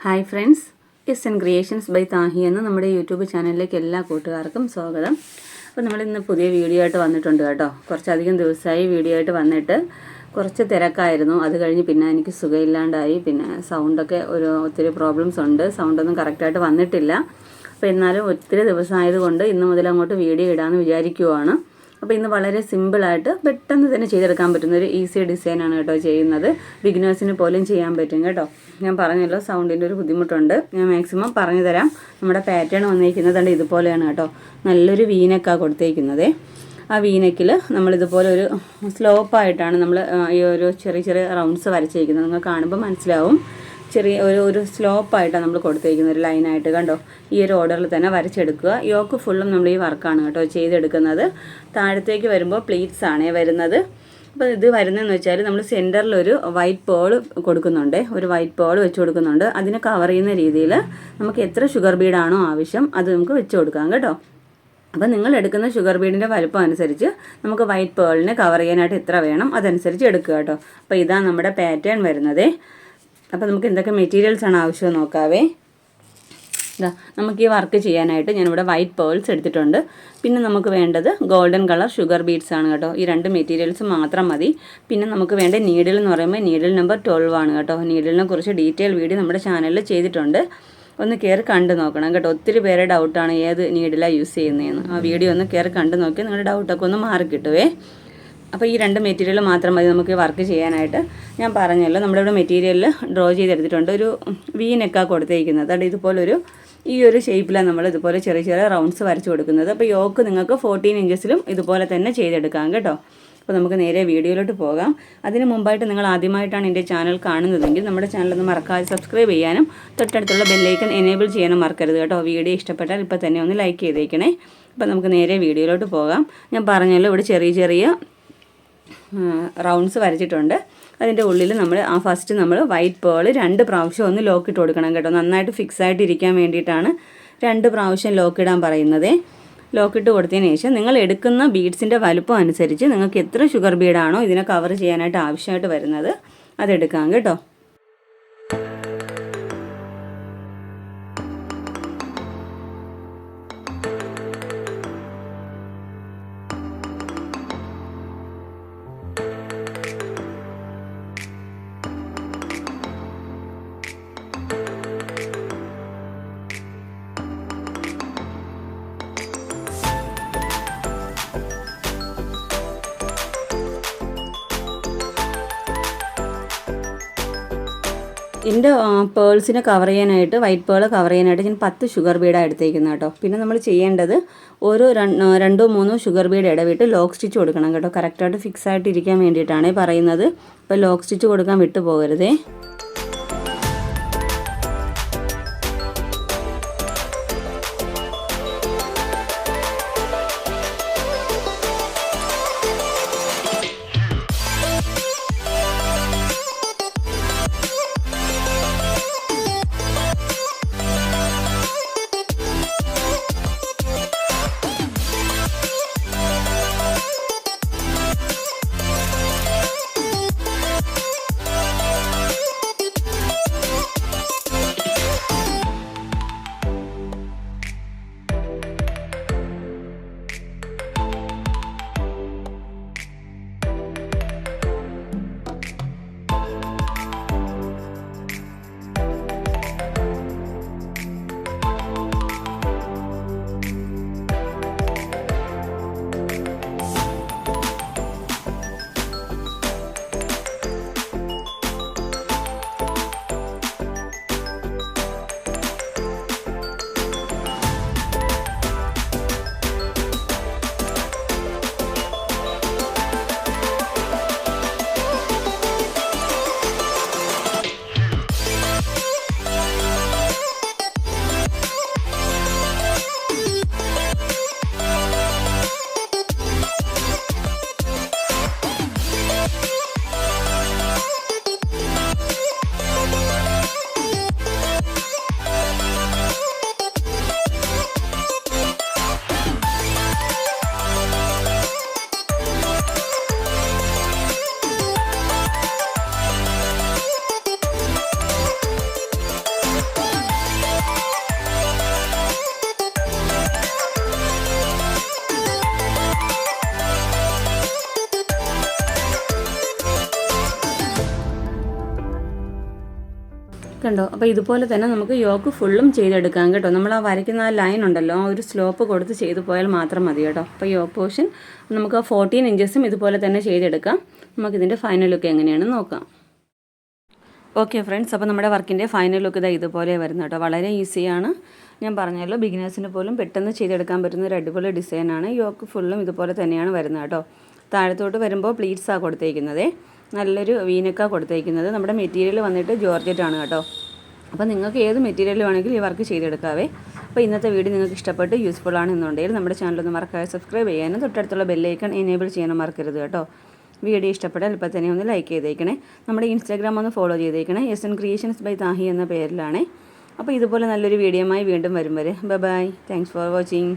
Hi friends, S N creations by Tahi എന്ന നമ്മുടെ YouTube ചാനലിലേക്ക് എല്ലാ കൂട്ടുകാർക്കും സ്വാഗതം. അപ്പോൾ നമ്മളിന്ന് പുതിയ വീഡിയോ ആയിട്ട് വന്നിട്ടുണ്ട് കേട്ടോ. കുറച്ചധികം ദിവസമായി വീഡിയോ ആയിട്ട് വന്നിട്ട് കുറച്ച് തിരക്കായിരുന്നു. അത് കഴിഞ്ഞ് പിന്നെ എനിക്ക് സുഖമില്ലാണ്ടായി. പിന്നെ സൗണ്ടൊക്കെ ഒത്തിരി പ്രോബ്ലംസ് ഉണ്ട്. സൗണ്ടൊന്നും കറക്റ്റായിട്ട് വന്നിട്ടില്ല. അപ്പോൾ എന്നാലും ഒത്തിരി ദിവസമായതുകൊണ്ട് ഇന്ന് മുതൽ അങ്ങോട്ട് വീഡിയോ ഇടാമെന്ന് വിചാരിക്കുവാണ്. അപ്പോൾ ഇന്ന് വളരെ സിമ്പിളായിട്ട് പെട്ടെന്ന് തന്നെ ചെയ്തെടുക്കാൻ പറ്റുന്നൊരു ഈസി ഡിസൈനാണ് കേട്ടോ ചെയ്യുന്നത്. ബിഗിനേഴ്സിന് പോലും ചെയ്യാൻ പറ്റും കേട്ടോ. ഞാൻ പറഞ്ഞല്ലോ സൗണ്ടിൻ്റെ ഒരു ബുദ്ധിമുട്ടുണ്ട്. ഞാൻ മാക്സിമം പറഞ്ഞു തരാം. നമ്മുടെ പാറ്റേൺ വന്നിരിക്കുന്നത് ഇതുപോലെയാണ് കേട്ടോ. നല്ലൊരു വീനക്കാണ് കൊടുത്തേക്കുന്നത്. ആ വീനക്കിൽ നമ്മളിതുപോലെ ഒരു സ്ലോപ്പായിട്ടാണ് നമ്മൾ ഈ ഒരു ചെറിയ ചെറിയ റൗണ്ട്സ് വരച്ചിരിക്കുന്നത്. നിങ്ങൾ കാണുമ്പോൾ മനസ്സിലാവും. ചെറിയ ഒരു സ്ലോപ്പായിട്ടാണ് നമ്മൾ കൊടുത്തിരിക്കുന്നത്, ഒരു ലൈനായിട്ട് കണ്ടോ. ഈ ഒരു ഓർഡറിൽ തന്നെ വരച്ചെടുക്കുക. യോക്ക് ഫുള്ളും നമ്മൾ ഈ വർക്കാണ് കേട്ടോ ചെയ്തെടുക്കുന്നത്. താഴത്തേക്ക് വരുമ്പോൾ പ്ലീറ്റ്സ് ആണേ വരുന്നത്. അപ്പോൾ ഇത് വരുന്നതെന്ന് വെച്ചാൽ നമ്മൾ സെൻറ്ററിലൊരു വൈറ്റ് പേൾ കൊടുക്കുന്നുണ്ട്. ഒരു വൈറ്റ് പേൾ വെച്ച് കൊടുക്കുന്നുണ്ട്. അതിനെ കവർ ചെയ്യുന്ന രീതിയിൽ നമുക്ക് എത്ര ഷുഗർ ബീഡാണോ ആവശ്യം അത് നമുക്ക് വെച്ച് കൊടുക്കാം കേട്ടോ. അപ്പോൾ നിങ്ങൾ എടുക്കുന്ന ഷുഗർ ബീഡിൻ്റെ വലുപ്പം അനുസരിച്ച് നമുക്ക് വൈറ്റ് പേളിനെ കവർ ചെയ്യാനായിട്ട് എത്ര വേണം അതനുസരിച്ച് എടുക്കുക കേട്ടോ. അപ്പോൾ ഇതാണ് നമ്മുടെ പാറ്റേൺ വരുന്നത്. അപ്പോൾ നമുക്ക് എന്തൊക്കെ മെറ്റീരിയൽസാണ് ആവശ്യം നോക്കാവേ. നമുക്ക് ഈ വർക്ക് ചെയ്യാനായിട്ട് ഞാനിവിടെ വൈറ്റ് പേൾസ് എടുത്തിട്ടുണ്ട്. പിന്നെ നമുക്ക് വേണ്ടത് ഗോൾഡൻ കളർ ഷുഗർ ബീഡ്സ് ആണ് കേട്ടോ. ഈ രണ്ട് മെറ്റീരിയൽസ് മാത്രം മതി. പിന്നെ നമുക്ക് വേണ്ട നീഡിൽ എന്ന് പറയുമ്പോൾ നീഡിൽ നമ്പർ 12 ആണ് കേട്ടോ. നീഡിലിനെ കുറിച്ച് ഡീറ്റെയിൽ വീഡിയോ നമ്മുടെ ചാനലിൽ ചെയ്തിട്ടുണ്ട്. ഒന്ന് കയറി കണ്ടു നോക്കണം കേട്ടോ. ഒത്തിരി പേരെ ഡൗട്ടാണ് ഏത് നീഡിലാണ് യൂസ് ചെയ്യുന്നതെന്ന്. ആ വീഡിയോ ഒന്ന് കയറി കണ്ടു നോക്കി നിങ്ങളുടെ ഡൗട്ടൊക്കെ ഒന്ന് മാറിക്കിട്ടുവേ. അപ്പോൾ ഈ രണ്ട് മെറ്റീരിയൽ മാത്രം മതി നമുക്ക് വർക്ക് ചെയ്യാനായിട്ട്. ഞാൻ പറഞ്ഞല്ലോ നമ്മുടെ ഇവിടെ മെറ്റീരിയലിൽ ഡ്രോ ചെയ്തെടുത്തിട്ടുണ്ട്. ഒരു വീനൊക്കെ കൊടുത്തേക്കുന്നത്. അത് ഇതുപോലൊരു ഈ ഒരു ഷേപ്പിലാണ് നമ്മൾ ഇതുപോലെ ചെറിയ ചെറിയ റൗണ്ട്സ് വരച്ച് കൊടുക്കുന്നത്. അപ്പോൾ യോക്ക് നിങ്ങൾക്ക് 14 ഇഞ്ചസിലും ഇതുപോലെ തന്നെ ചെയ്തെടുക്കാം കേട്ടോ. അപ്പോൾ നമുക്ക് നേരെ വീഡിയോയിലോട്ട് പോകാം. അതിന് മുമ്പായിട്ട് നിങ്ങൾ ആദ്യമായിട്ടാണ് എൻ്റെ ചാനൽ കാണുന്നതെങ്കിൽ നമ്മുടെ ചാനലൊന്ന് മറക്കാതെ സബ്സ്ക്രൈബ് ചെയ്യാനും തൊട്ടടുത്തുള്ള ബെല്ലൈക്കൺ എനേബിൾ ചെയ്യാനും മറക്കരുത് കേട്ടോ. വീഡിയോ ഇഷ്ടപ്പെട്ടാൽ ഇപ്പോൾ തന്നെ ഒന്ന് ലൈക്ക് ചെയ്തേക്കണേ. അപ്പോൾ നമുക്ക് നേരെ വീഡിയോയിലോട്ട് പോകാം. ഞാൻ പറഞ്ഞല്ലോ ഇവിടെ ചെറിയ ചെറിയ റൗണ്ട്സ് വരച്ചിട്ടുണ്ട്. അതിൻ്റെ ഉള്ളിൽ നമ്മൾ ഫസ്റ്റ് നമ്മൾ വൈറ്റ് പേൾ 2 പ്രാവശ്യം ഒന്ന് ലോക്കിട്ട് കൊടുക്കണം കേട്ടോ. നന്നായിട്ട് ഫിക്സ് ആയിട്ട് ഇരിക്കാൻ വേണ്ടിയിട്ടാണ് 2 പ്രാവശ്യം ലോക്കിടാൻ പറയുന്നത്. ലോക്കിട്ട് കൊടുത്തതിന് ശേഷം നിങ്ങൾ എടുക്കുന്ന ബീഡ്സിൻ്റെ വലുപ്പം അനുസരിച്ച് നിങ്ങൾക്ക് എത്ര ഷുഗർ ബീഡാണോ ഇതിനെ കവർ ചെയ്യാനായിട്ട് ആവശ്യമായിട്ട് വരുന്നത് അതെടുക്കാം കേട്ടോ. എൻ്റെ പേൾസിനെ കവർ ചെയ്യാനായിട്ട് വൈറ്റ് പേൾ കവർ ചെയ്യാനായിട്ട് ഞാൻ 10 ഷുഗർ ബീഡാണ് എടുത്തേക്കുന്നത് കേട്ടോ. പിന്നെ നമ്മൾ ചെയ്യേണ്ടത് ഓരോ 2-3 ഷുഗർ ബീഡ് ഇടവിട്ട് ലോക്ക് സ്റ്റിച്ച് കൊടുക്കണം കേട്ടോ. കറക്റ്റായിട്ട് ഫിക്സ് ആയിട്ട് ഇരിക്കാൻ വേണ്ടിയിട്ടാണ് പറയുന്നത്. അപ്പോൾ ലോക്ക് സ്റ്റിച്ച് കൊടുക്കാൻ വിട്ടു പോകരുതേ. കണ്ടോ? അപ്പോൾ ഇതുപോലെ തന്നെ നമുക്ക് യോക്ക് ഫുള്ളും ചെയ്തെടുക്കാം കേട്ടോ. നമ്മൾ ആ വരയ്ക്കുന്ന ആ ലൈൻ ഉണ്ടല്ലോ, ആ ഒരു സ്ലോപ്പ് കൊടുത്ത് ചെയ്തു പോയാൽ മാത്രം മതി കേട്ടോ. അപ്പോൾ യോക്ക് പോർഷൻ നമുക്ക് 14 ഇഞ്ചസും ഇതുപോലെ തന്നെ ചെയ്തെടുക്കാം. നമുക്കിതിൻ്റെ ഫൈനൽ ലുക്ക് എങ്ങനെയാണെന്ന് നോക്കാം. ഓക്കെ ഫ്രണ്ട്സ്, അപ്പോൾ നമ്മുടെ വർക്കിൻ്റെ ഫൈനൽ ലുക്ക് ഇതാ ഇതുപോലെ വരുന്നത് കേട്ടോ. വളരെ ഈസിയാണ്. ഞാൻ പറഞ്ഞല്ലോ, ബിഗിനേഴ്സിന് പോലും പെട്ടെന്ന് ചെയ്തെടുക്കാൻ പറ്റുന്ന ഒരു അടിപൊളി ഡിസൈനാണ്. യോക്ക് ഫുള്ളും ഇതുപോലെ തന്നെയാണ് വരുന്നത് കേട്ടോ. താഴത്തോട്ട് വരുമ്പോൾ പ്ലീറ്റ്സാണ് കൊടുത്തേക്കുന്നത്. നല്ലൊരു വീനക്കാണ് കൊടുത്തേക്കുന്നത്. നമ്മുടെ മെറ്റീരിയൽ വന്നിട്ട് ജോർജറ്റാണ് കേട്ടോ. അപ്പോൾ നിങ്ങൾക്ക് ഏത് മെറ്റീരിയൽ വേണമെങ്കിലും ഈ വർക്ക് ചെയ്തെടുക്കാവേ. അപ്പോൾ ഇന്നത്തെ വീഡിയോ നിങ്ങൾക്ക് ഇഷ്ടപ്പെട്ട് യൂസ്ഫുൾ ആണെന്നുണ്ടെങ്കിൽ നമ്മുടെ ചാനലൊന്ന് മറക്കാതെ സബ്സ്ക്രൈബ് ചെയ്യാനും തൊട്ടടുത്തുള്ള ബെല്ലൈക്കൺ എനേബിൾ ചെയ്യാനും മറക്കരുത് കേട്ടോ. വീഡിയോ ഇഷ്ടപ്പെട്ടാൽ ഇപ്പോൾ തന്നെ ഒന്ന് ലൈക്ക് ചെയ്തേക്കണേ. നമ്മുടെ ഇൻസ്റ്റാഗ്രാം ഒന്ന് ഫോളോ ചെയ്തേക്കണേ. SN ക്രിയേഷൻസ് ബൈ താഹി എന്ന പേരിലാണ്. അപ്പോൾ ഇതുപോലെ നല്ലൊരു വീഡിയോയുമായി വീണ്ടും വരും വരെ ബൈ. Thanks for watching.